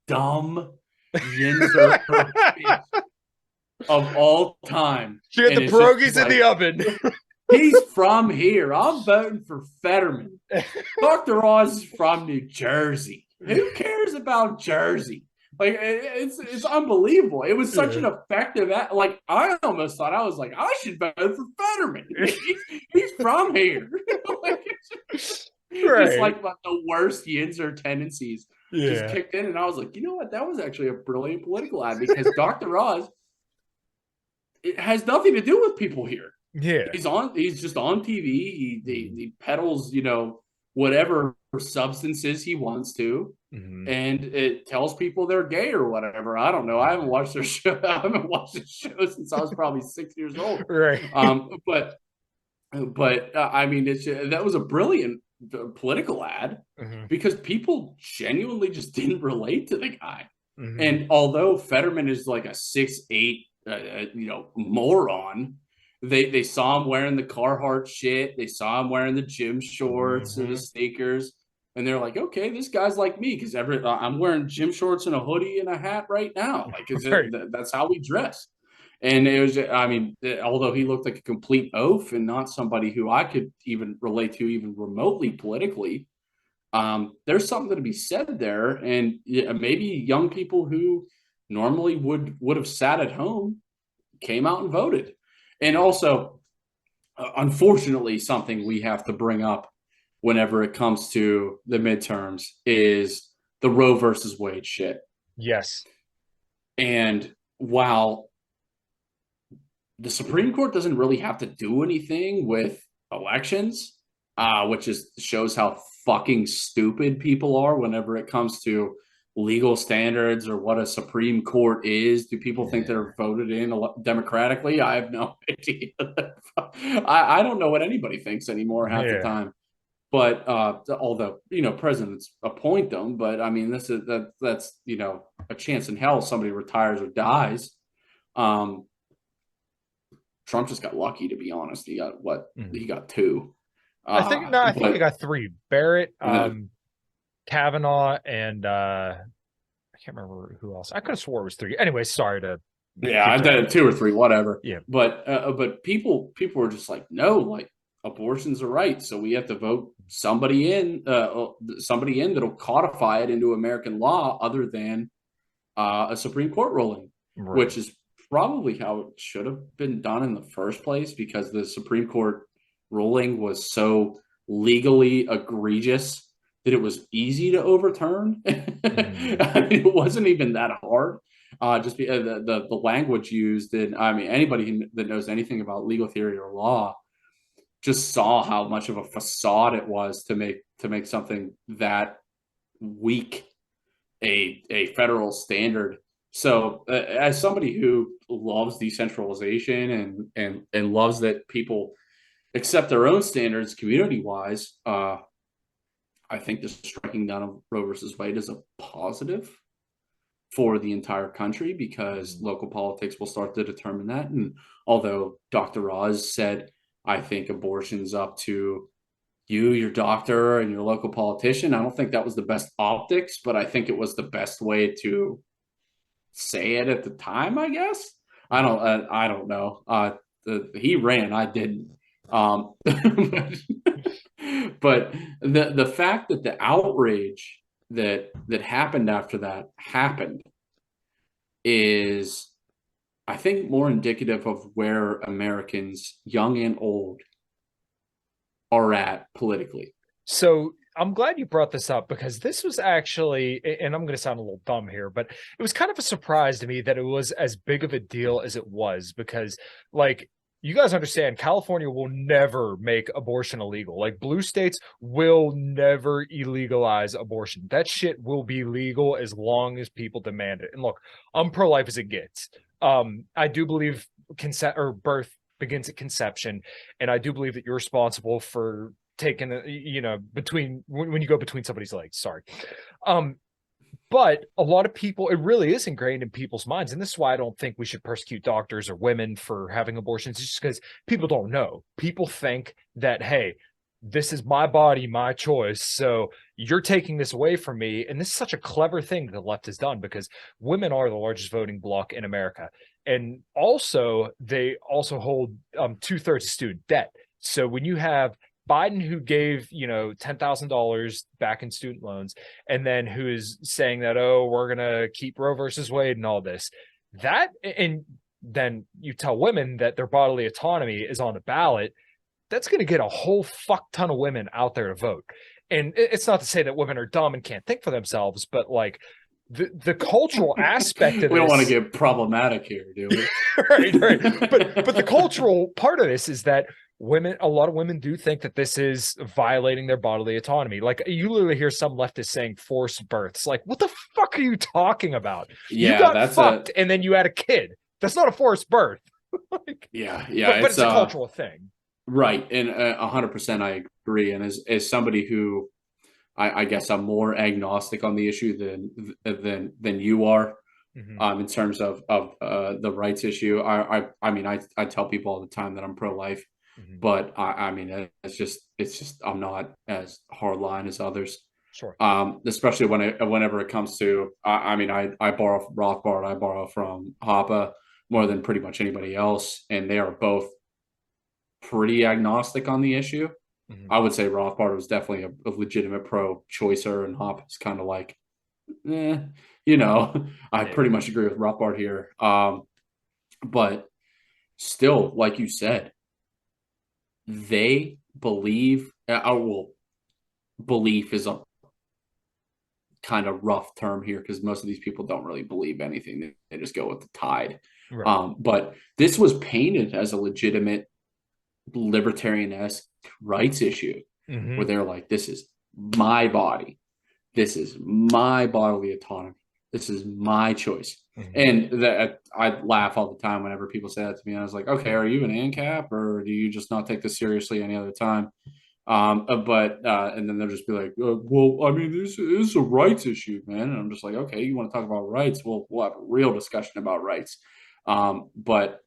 Speaker 1: dumb Yinzer of all time.
Speaker 2: She had the pierogies in the oven.
Speaker 1: He's from here. I'm voting for Fetterman. Dr. Oz is from New Jersey. Who cares about Jersey? Like, it's unbelievable. It was such an effective, like, I almost thought, I was like, I should vote for Fetterman. He's from here. Like, it's like the worst Yinzer tendencies just kicked in. And I was like, you know what? That was actually a brilliant political ad, because Dr. Oz, it has nothing to do with people here.
Speaker 2: Yeah,
Speaker 1: he's just on TV. He peddles, whatever substances he wants to, and it tells people they're gay or whatever. I don't know. I haven't watched their show. I haven't watched the show since I was probably 6 years old.
Speaker 2: Right.
Speaker 1: But I mean, that was a brilliant political ad because people genuinely just didn't relate to the guy. And although Fetterman is like a 6'8", moron. They saw him wearing the Carhartt shit. They saw him wearing the gym shorts and the sneakers. And they're like, okay, this guy's like me, because I'm wearing gym shorts and a hoodie and a hat right now. Like, that's how we dress. And it was, I mean, although he looked like a complete oaf and not somebody who I could even relate to even remotely politically, there's something to be said there. And maybe young people who normally would have sat at home came out and voted. And also, unfortunately, something we have to bring up whenever it comes to the midterms is the Roe versus Wade shit.
Speaker 2: Yes.
Speaker 1: And while the Supreme Court doesn't really have to do anything with elections, which shows how fucking stupid people are whenever it comes to legal standards or what a Supreme Court is. Do people think they're voted in democratically? I have no idea. I don't know what anybody thinks anymore half the time. But although presidents appoint them, but I mean that's a chance in hell somebody retires or dies. Trump just got lucky, to be honest. He got he got 2.
Speaker 2: I think he got 3. Barrett, Kavanaugh, and I can't remember who else. I could have swore it was 3. Anyway, sorry to.
Speaker 1: Yeah, I did 2 or 3, whatever.
Speaker 2: Yeah,
Speaker 1: but people were just like, no, like abortion's a right, so we have to vote somebody in that'll codify it into American law, other than a Supreme Court ruling,
Speaker 2: Right.
Speaker 1: which is probably how it should have been done in the first place, because the Supreme Court ruling was so legally egregious that it was easy to overturn.
Speaker 2: Mm-hmm.
Speaker 1: I mean, it wasn't even that hard. Just the language used, and I mean, anybody that knows anything about legal theory or law just saw how much of a facade it was to make something that weak a federal standard. So as somebody who loves decentralization and loves that people accept their own standards community wise, I think the striking down of Roe versus Wade is a positive for the entire country, because local politics will start to determine that. And although Dr. Oz said, I think abortion's up to you, your doctor, and your local politician, I don't think that was the best optics, but I think it was the best way to say it at the time, I guess. I don't know. He ran, I didn't. But the fact that the outrage that happened after that happened is, I think, more indicative of where Americans, young and old, are at politically.
Speaker 2: So I'm glad you brought this up, because this was actually, and I'm going to sound a little dumb here, but it was kind of a surprise to me that it was as big of a deal as it was, because, like, you guys understand, California will never make abortion illegal. Like, blue states will never illegalize abortion. That shit will be legal as long as people demand it. And look, I'm pro-life as it gets. I do believe consent or birth begins at conception, and I do believe that you're responsible for taking, between when you go between somebody's legs. Sorry. But a lot of people, it really is ingrained in people's minds. And this is why I don't think we should persecute doctors or women for having abortions. It's just because people don't know. People think that, hey, this is my body, my choice. So you're taking this away from me. And this is such a clever thing that the left has done, because women are the largest voting bloc in America. And also, they also hold 2/3 of student debt. So when you have Biden, who gave, $10,000 back in student loans, and then who is saying that, oh, we're going to keep Roe versus Wade and all this, and then you tell women that their bodily autonomy is on the ballot, that's going to get a whole fuck ton of women out there to vote. And it's not to say that women are dumb and can't think for themselves, but like the cultural aspect of
Speaker 1: we don't
Speaker 2: this,
Speaker 1: want to get problematic here, do we?
Speaker 2: right. But the cultural part of this is that a lot of women do think that this is violating their bodily autonomy. Like, you literally hear some leftists saying forced births. Like, what the fuck are you talking about?
Speaker 1: Yeah,
Speaker 2: you got fucked and then you had a kid. That's not a forced birth. Like,
Speaker 1: yeah.
Speaker 2: But it's a cultural thing.
Speaker 1: Right. And 100% I agree. And as somebody who, I guess I'm more agnostic on the issue than you are, in terms of the rights issue. I mean, I tell people all the time that I'm pro-life. But I mean, it's just I'm not as hardline as others.
Speaker 2: Sure.
Speaker 1: Especially whenever it comes to, I mean, I borrow from Rothbard, I borrow from Hoppe more than pretty much anybody else, and they are both pretty agnostic on the issue. I would say Rothbard was definitely a legitimate pro-choicer, and Hoppe is kind of like, I pretty much agree with Rothbard here. But still, like you said, they believe, belief is a kind of rough term here, because most of these people don't really believe anything. They just go with the tide. Right. But this was painted as a legitimate libertarian-esque rights issue, where they're like, this is my body. This is my bodily autonomy. This is my choice. And I laugh all the time whenever people say that to me. I was like, okay, are you an ANCAP, or do you just not take this seriously any other time? And then they'll just be like, well, I mean, this is a rights issue, man. And I'm just like, okay, you want to talk about rights? We'll have a real discussion about rights. But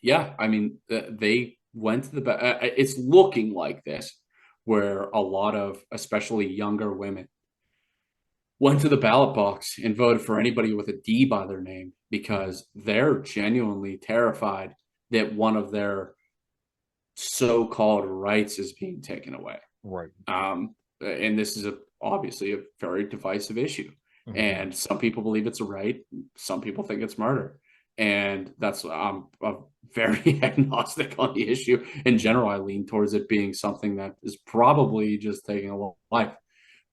Speaker 1: yeah, I mean, they went to it's looking like this, where a lot of, especially younger women, went to the ballot box and voted for anybody with a D by their name, because they're genuinely terrified that one of their so-called rights is being taken away.
Speaker 2: Right.
Speaker 1: And this is obviously a very divisive issue. And some people believe it's a right. Some people think it's murder. And I'm very agnostic on the issue. In general, I lean towards it being something that is probably just taking a life.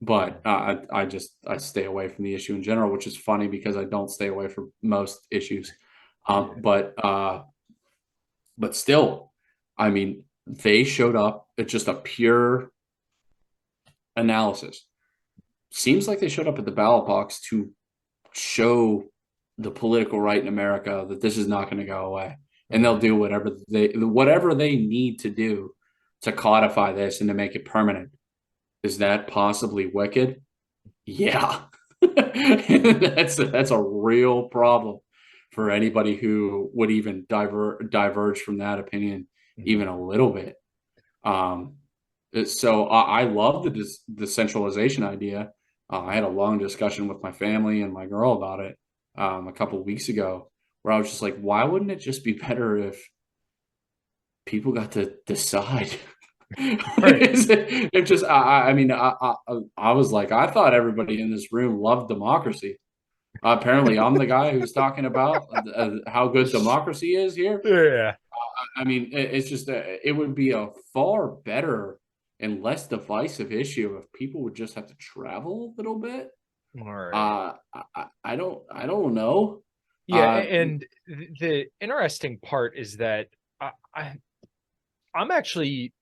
Speaker 1: But I stay away from the issue in general, which is funny because I don't stay away from most issues. But still, I mean, they showed up at just a pure analysis. Seems like they showed up at the ballot box to show the political right in America that this is not going to go away, and they'll do whatever they need to do to codify this and to make it permanent. Is that possibly wicked? Yeah. That's a real problem for anybody who would even diverge from that opinion even a little bit. So I love the decentralization idea. I had a long discussion with my family and my girl about it a couple of weeks ago, where I was just like, why wouldn't it just be better if people got to decide?
Speaker 2: Right.
Speaker 1: It just, I mean, I was like, I thought everybody in this room loved democracy. Apparently, I'm the guy who's talking about how good democracy is here.
Speaker 2: Yeah.
Speaker 1: I mean, it's just it would be a far better and less divisive issue if people would just have to travel a little bit.
Speaker 2: All right.
Speaker 1: I don't know.
Speaker 2: Yeah, and the interesting part is that I'm actually,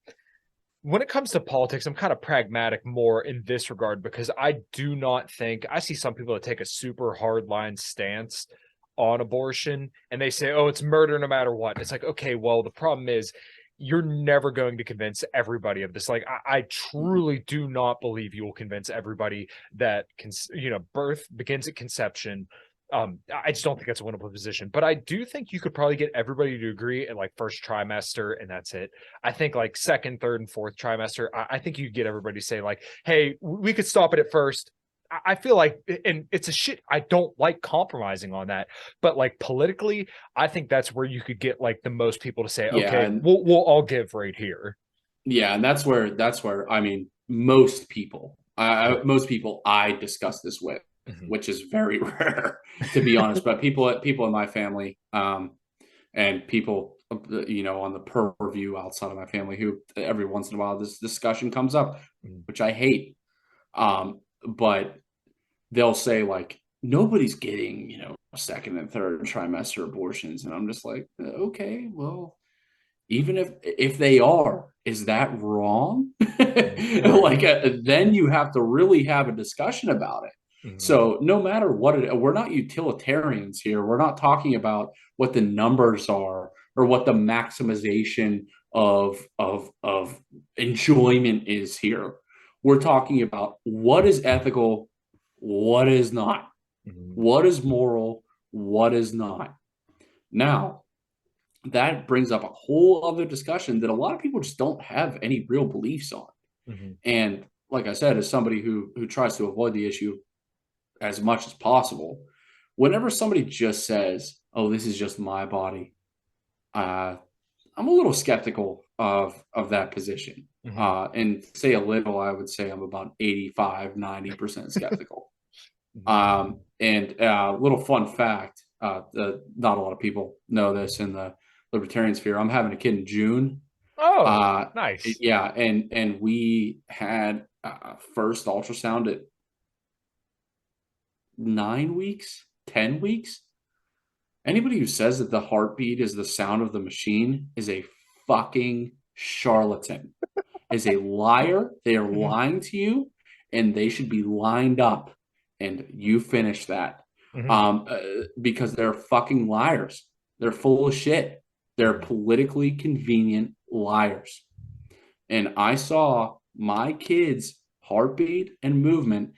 Speaker 2: when it comes to politics, I'm kind of pragmatic more in this regard, because I do not think, I see some people that take a super hardline stance on abortion and they say, oh, it's murder no matter what. It's like, okay, well, the problem is you're never going to convince everybody of this. Like, I truly do not believe you will convince everybody that birth begins at conception. I just don't think that's a winnable position, but I do think you could probably get everybody to agree at like first trimester, and that's it. I think like second, third, and fourth trimester, I think you get everybody to say like, hey, we could stop it at first. I feel like, and it's a shit, I don't like compromising on that, but like politically, I think that's where you could get like the most people to say, okay, we'll all give right here.
Speaker 1: Yeah, and that's where I mean, most people I discuss this with, which is very rare, to be honest. But people in my family, and people, on the purview outside of my family, who every once in a while this discussion comes up, which I hate. But they'll say like, nobody's getting, second and third trimester abortions. And I'm just like, okay, well, even if they are, is that wrong? Like, then you have to really have a discussion about it. So no matter what we're not utilitarians here. We're not talking about what the numbers are or what the maximization of enjoyment is here. We're talking about what is ethical, what is not, what is moral, what is not. Now, that brings up a whole other discussion that a lot of people just don't have any real beliefs on. And like I said, as somebody who tries to avoid the issue as much as possible, whenever somebody just says, oh, this is just my body, I'm a little skeptical of that position. And say a little, I would say I'm about 85-90% skeptical. And a little fun fact, not a lot of people know this in the Libertarian sphere. I'm having a kid in June.
Speaker 2: Oh, nice.
Speaker 1: Yeah, and we had first ultrasound at 9 weeks, 10 weeks. Anybody who says that the heartbeat is the sound of the machine is a fucking charlatan, is a liar. They are lying to you, and they should be lined up. And you finish that, because they're fucking liars. They're full of shit. They're politically convenient liars. And I saw my kids' heartbeat and movement,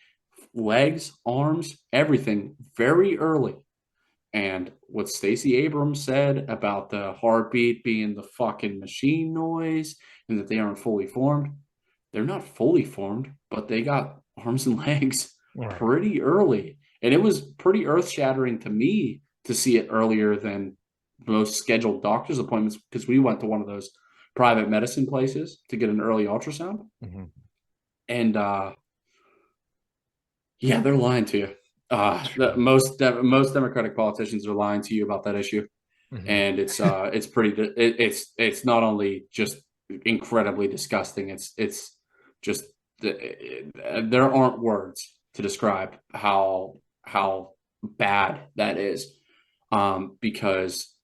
Speaker 1: legs, arms, everything very early. And what Stacey Abrams said about the heartbeat being the fucking machine noise and that they aren't fully formed, they're not fully formed, but they got arms and legs pretty early. And it was pretty earth-shattering to me to see it earlier than most scheduled doctor's appointments, because we went to one of those private medicine places to get an early ultrasound.
Speaker 2: Mm-hmm.
Speaker 1: And yeah, they're lying to you. Most Democratic politicians are lying to you about that issue.
Speaker 2: Mm-hmm.
Speaker 1: And it's it's not only just incredibly disgusting, it's just there aren't words to describe how bad that is, because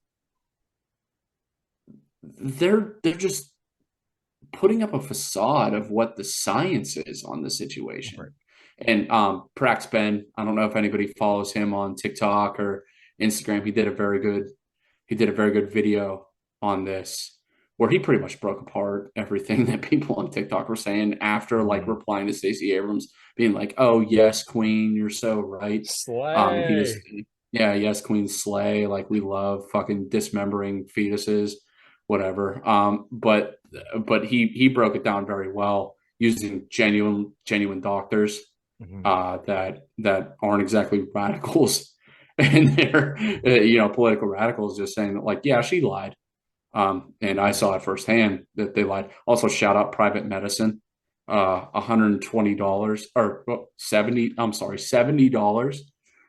Speaker 1: they're just putting up a facade of what the science is on the situation.
Speaker 2: Right.
Speaker 1: And Prax Ben, I don't know if anybody follows him on TikTok or Instagram. He did a very good video on this where he pretty much broke apart everything that people on TikTok were saying after like replying to Stacey Abrams being like, "Oh yes, Queen, you're so right." He
Speaker 2: Slay.
Speaker 1: was, yeah, yes, Queen, slay. Like, we love fucking dismembering fetuses, whatever. But he broke it down very well using genuine doctors
Speaker 2: Mm-hmm.
Speaker 1: that aren't exactly radicals. And they're political radicals, just saying that, like, yeah, she lied, and I saw it firsthand that they lied. Also, shout out private medicine, $120 or $70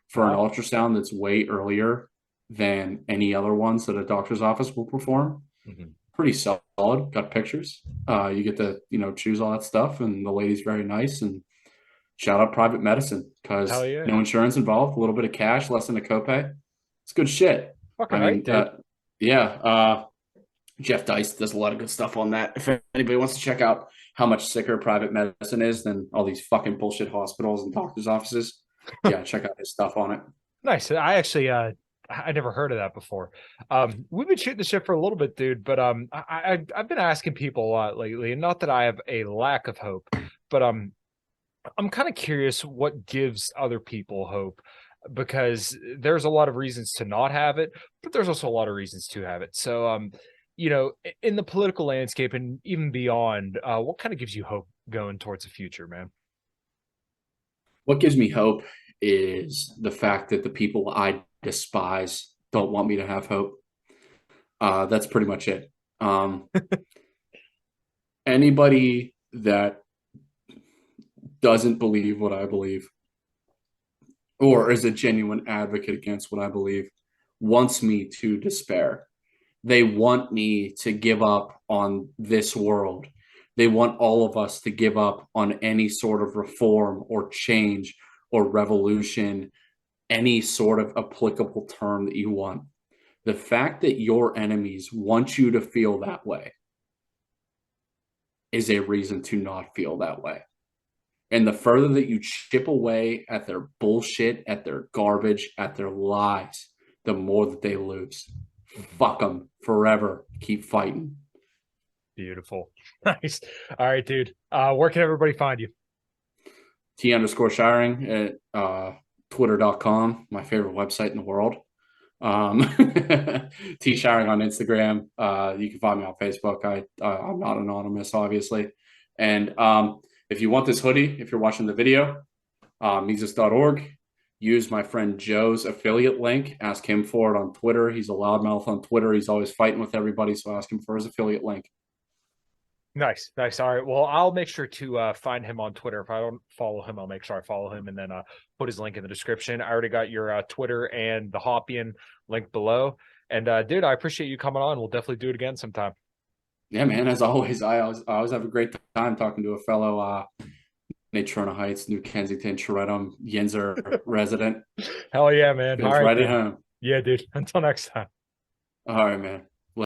Speaker 1: for an ultrasound that's way earlier than any other ones that a doctor's office will perform.
Speaker 2: Mm-hmm.
Speaker 1: Pretty solid. Got pictures. You get to choose all that stuff, and the lady's very nice. And shout out private medicine, because
Speaker 2: yeah.
Speaker 1: no insurance involved, a little bit of cash, less than a copay. It's good shit.
Speaker 2: Fucking right, dude.
Speaker 1: Yeah. Jeff Dice does a lot of good stuff on that. If anybody wants to check out how much sicker private medicine is than all these fucking bullshit hospitals and doctors' offices, yeah, check out his stuff on it.
Speaker 2: Nice. I actually I never heard of that before. We've been shooting the shit for a little bit, dude, but I've been asking people a lot lately, and not that I have a lack of hope, but I'm kind of curious what gives other people hope, because there's a lot of reasons to not have it, but there's also a lot of reasons to have it. So in the political landscape and even beyond, what kind of gives you hope going towards the future, man?
Speaker 1: What gives me hope is the fact that the people I despise don't want me to have hope. That's pretty much it. Anybody that doesn't believe what I believe, or is a genuine advocate against what I believe, wants me to despair. They want me to give up on this world. They want all of us to give up on any sort of reform or change or revolution, any sort of applicable term that you want. The fact that your enemies want you to feel that way is a reason to not feel that way. And the further that you chip away at their bullshit, at their garbage, at their lies, the more that they lose. Fuck them forever. Keep fighting.
Speaker 2: Beautiful. Nice. All right, dude. Where can everybody find you?
Speaker 1: T_Shiring at twitter.com, my favorite website in the world. T_Shiring on Instagram. You can find me on Facebook. I'm not anonymous, obviously. And if you want this hoodie, if you're watching the video, Mises.org. Use my friend Joe's affiliate link. Ask him for it on Twitter. He's a loudmouth on Twitter. He's always fighting with everybody, so ask him for his affiliate link.
Speaker 2: Nice. All right. Well, I'll make sure to find him on Twitter. If I don't follow him, I'll make sure I follow him, and then put his link in the description. I already got your Twitter and the Hoppean link below. And dude, I appreciate you coming on. We'll definitely do it again sometime.
Speaker 1: Yeah, man. As always, I always have a great time talking to a fellow Natrona Heights, New Kensington, Shredham, Yinzer resident.
Speaker 2: Hell yeah, man.
Speaker 1: All right, right at home.
Speaker 2: Yeah, dude. Until next time.
Speaker 1: All right, man.